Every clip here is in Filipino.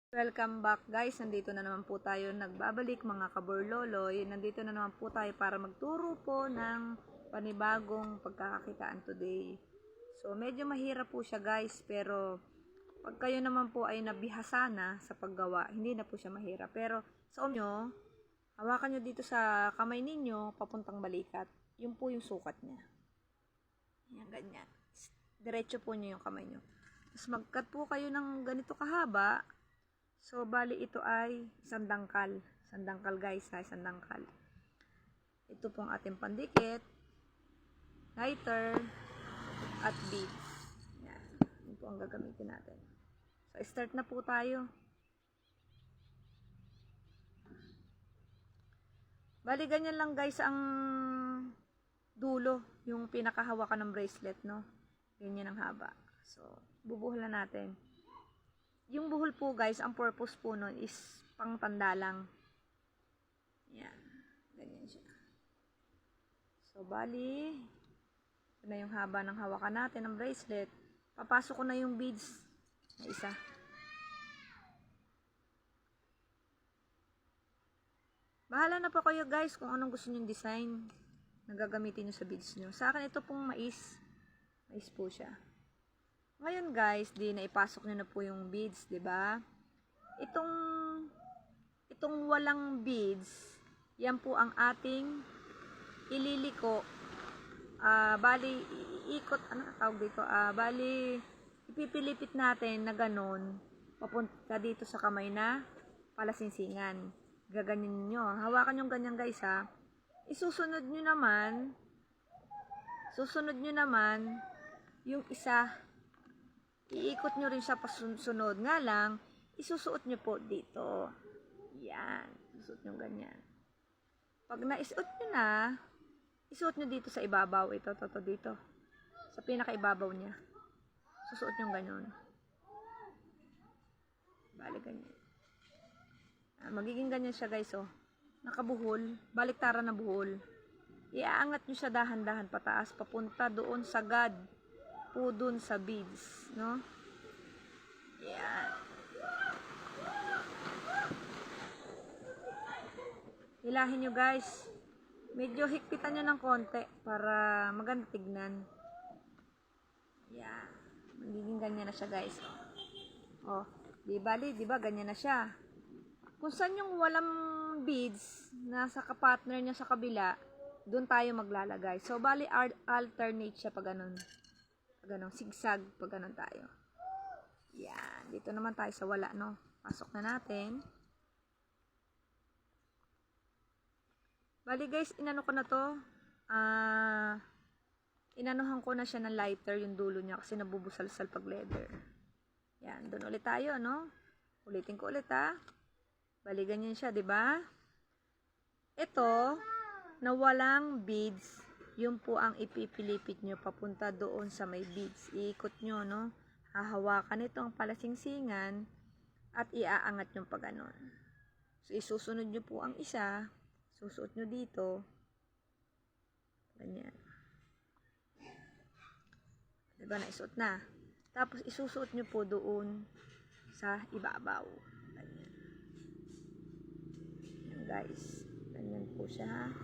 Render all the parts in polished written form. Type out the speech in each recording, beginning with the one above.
Welcome back guys, nandito na naman po tayo nagbabalik mga kaborloloy. Nandito na naman po tayo para magturo po ng panibagong pagkakakitaan today. So medyo mahirap po siya guys, pero pag kayo naman po ay nabihasa na sa paggawa, hindi na po siya mahirap. Pero sa nyo, hawakan nyo dito sa kamay ninyo, papuntang balikat. Yun po yung sukat niya. Yan, ganyan. Diretso po nyo yung kamay nyo. Tapos mag-cut po kayo ng ganito kahaba. So, bali ito ay isang dangkal. Isang dangkal guys, ha? Isang dangkal. Ito pong ating pandikit, lighter, at beads. Yan. Yan po ang gagamitin natin. So, start na po tayo. Bali, ganyan lang guys ang dulo, yung pinakahawakan ng bracelet, no? Ganyan ang haba. So, bubuhulan natin. Yung buhol po guys, ang purpose po nun is pang tanda lang. Yan. Ganyan siya. So, bali, ito na yung haba ng hawakan natin ng bracelet. Papasok ko na yung beads na isa. Bahala na po kayo guys kung anong gusto nyong design na gagamitin nyo sa beads nyo. Sa akin ito pong mais. Mais po siya. Ngayon guys, di na ipasok nyo na po yung beads, 'di ba? Itong walang beads, yan po ang ating ililiko. Bali iikot, ano tawag dito? Bali ipipilipit natin na ganun papunta dito sa kamay na palasingsingan. Gaganyan niyo. Hawakan yung ganyan guys ha. Susunod nyo naman yung isa. Iikot nyo rin siya pasunod. Nga lang, isusuot nyo po dito. Yan. Isusuot nyo ganyan. Pag naisuot nyo na, isuot nyo dito sa ibabaw. Ito, dito. Sa pinakaibabaw niya. Susuot nyo ganyan. Balik ganyan. Magiging ganyan siya guys, oh. Nakabuhol. Baliktaran na buhol. Iaangat nyo siya dahan-dahan pataas. Papunta doon sa God. Po dun sa beads, no? Yan. Hilahin nyo guys. Medyo higpitan nyo ng konti para maganda tignan. Yan. Magiging ganyan na siya guys. Oh, di ba ganyan na siya. Kung saan yung walang beads nasa kapartner niya sa kabila, doon tayo maglalagay. So bali alternate siya pag ganun. Ganun, zigzag pag ganun tayo. Yan. Dito naman tayo sa wala, no? Pasok na natin. Bali guys, inano ko na to. Inanuhan ko na siya ng lighter, yung dulo niya, kasi nabubusal-sal pag leather. Yan. Doon ulit tayo, no? Ulitin ko ulit, ha? Bali, ganyan siya, diba? Ito, na walang beads, yun po ang ipipilipit nyo papunta doon sa may beads. Iikot nyo, no? Hahawakan ito ang palasingsingan at iaangat nyo pa ganon. So, isusunod nyo po ang isa. Susuot nyo dito. Ganyan. Diba, naisuot na? Tapos, isusuot nyo po doon sa ibabaw. Ganyan. Yan, guys. Ganyan po siya.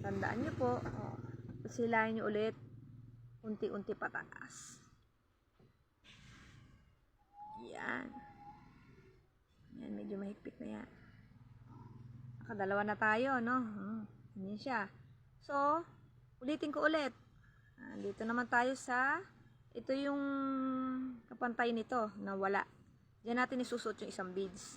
Tandaan nyo po. Oh. Silahin nyo ulit, unti-unti pataas. Yan. Yan, medyo mahigpit na yan. Nakadalawa na tayo, no? Yan siya. So, ulitin ko ulit. Dito naman tayo sa, ito yung kapantay nito, na wala. Diyan natin isusuot yung isang beads.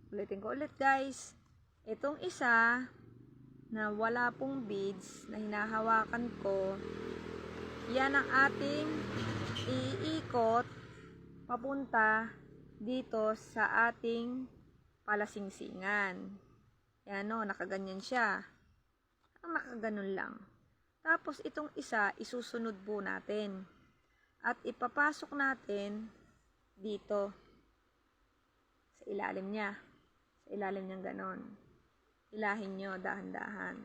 Ulitin ko ulit guys. Itong isa na wala pong beads na hinahawakan ko, yan ang ating iikot papunta dito sa ating palasingsingan. Yan o, nakaganyan siya. Ang nakaganon lang. Tapos itong isa, isusunod po natin. At ipapasok natin dito sa ilalim niya. Ilalim niyang ganon. Hilahin nyo dahan-dahan.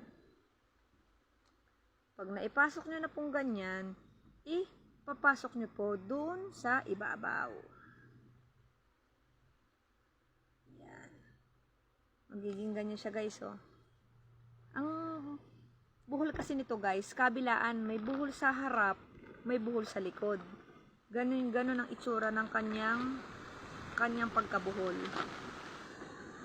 Pag naipasok nyo na pong ganyan, ipapasok nyo po dun sa ibabaw. Yan. Magiging ganyan siya guys, oh. Ang buhol kasi nito guys, kabilaan, may buhol sa harap, may buhol sa likod. Ganun ang itsura ng kanyang pagkabuhol.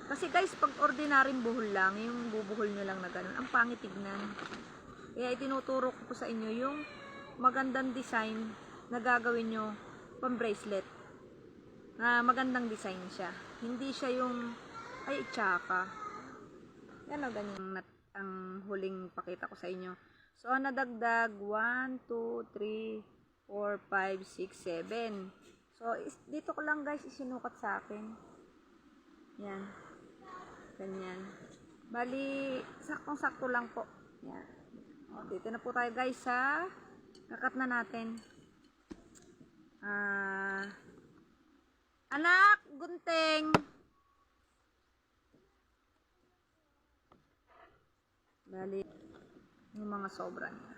Kasi guys, pag ordinaryong buhol lang, yung bubuhol nyo lang na ganun, ang pangit tignan. Kaya itinuturo ko po sa inyo yung magandang design na gagawin nyo pang bracelet. Magandang design siya. Hindi siya yung, ay, tsaka. Yan o, ganyan ang huling pakita ko sa inyo. So, nadagdag 1, 2, 3, 4, 5, 6, 7. So, dito ko lang guys isinukat sa akin. Yan. Ganyan. Bali, saktong-sakto lang po. Yan. O, dito na po tayo guys sa kakat na natin. Anak, gunting. Bali, yung mga sobra niya.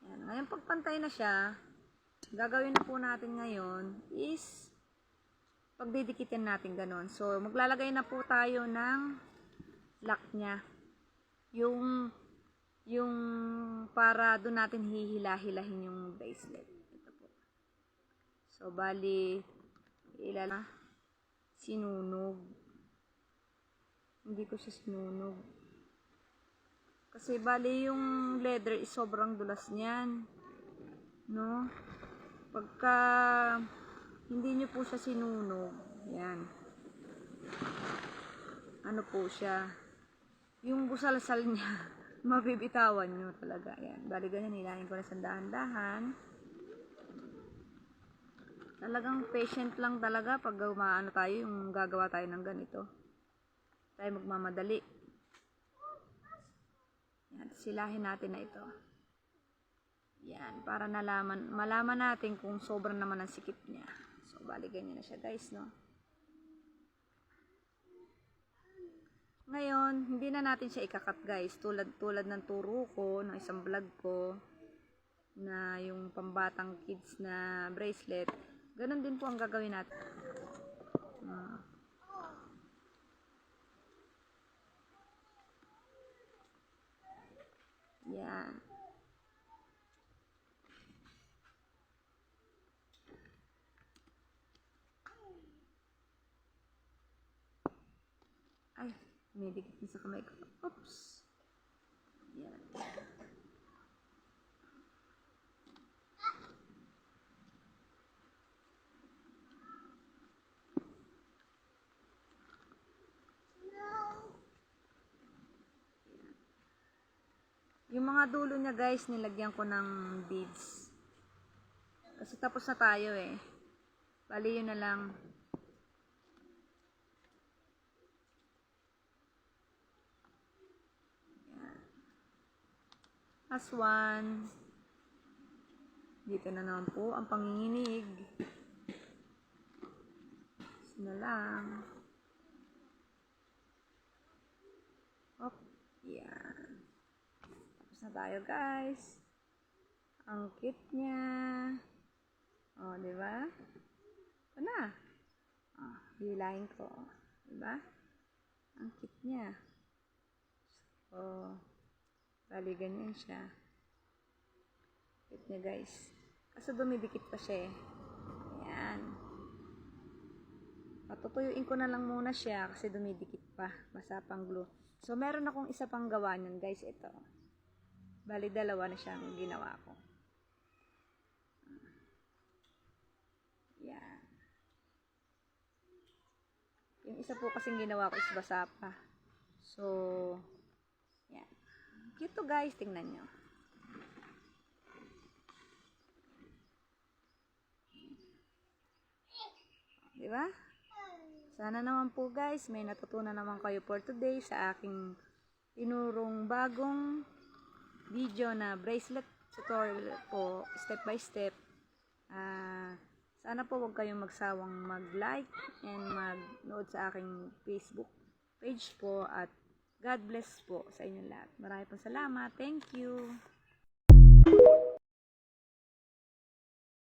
Yan. Ngayon, pagpantay na siya, gagawin na po natin ngayon is pagdidikitin natin ganon. So, maglalagay na po tayo ng lock niya. Yung para doon natin hihila-hilahin yung bracelet. Ito po. So, bali, sinunog. Hindi ko siya sinunog. Kasi bali yung leather is sobrang dulas niyan. No? Pagka hindi nyo po siya sinunog, yan. Ano po siya? Yung busalsal niya, mabibitawan nyo talaga. Yan. Bali ganyan, hilahin ko na sa dahan-dahan. Talagang patient lang talaga pag umaano tayo, yung gagawa tayo ng ganito. Tayo magmamadali. Yan, silahin natin na ito. Yan, para malaman natin kung sobrang naman ang sikip niya. So, bali ganyan na siya guys, no? Ngayon, hindi na natin siya ikakat guys. Tulad ng turo ko, ng isang vlog ko, na yung pambatang kids na bracelet. Ganon din po ang gagawin natin. Yan. Ay, may dikit na sa kamay ko. Oops. Yan. Yung mga dulo niya guys, nilagyan ko ng beads. Kasi tapos na tayo eh. Bali yun na lang. Yan. Last one. Dito na naman po ang panginginig. Tapos na lang. Op. Yan. Na tayo guys. Ang cute niya. Oh, di ba? Ito na. Oh, hilahin ko. Di ba? Ang cute niya. So, bali ganyan siya. Cute niya guys. Kaso dumidikit pa siya eh. Ayan. Patutuyuin ko na lang muna siya kasi dumidikit pa. Basa pang glue. So, meron akong isa pang gawa niyan guys. Ito. Bali, dalawa na siyang ginawa ko. Yan. Yung isa po kasing ginawa ko is basa pa. So, yan. Cute to guys, tingnan nyo. Diba? Sana naman po guys, may natutunan naman kayo for today sa aking tinurong bagong video na bracelet tutorial po, step by step. Sana po huwag kayong magsawang mag-like and mag-nood sa aking Facebook page po at God bless po sa inyong lahat. Maraming po salamat. Thank you.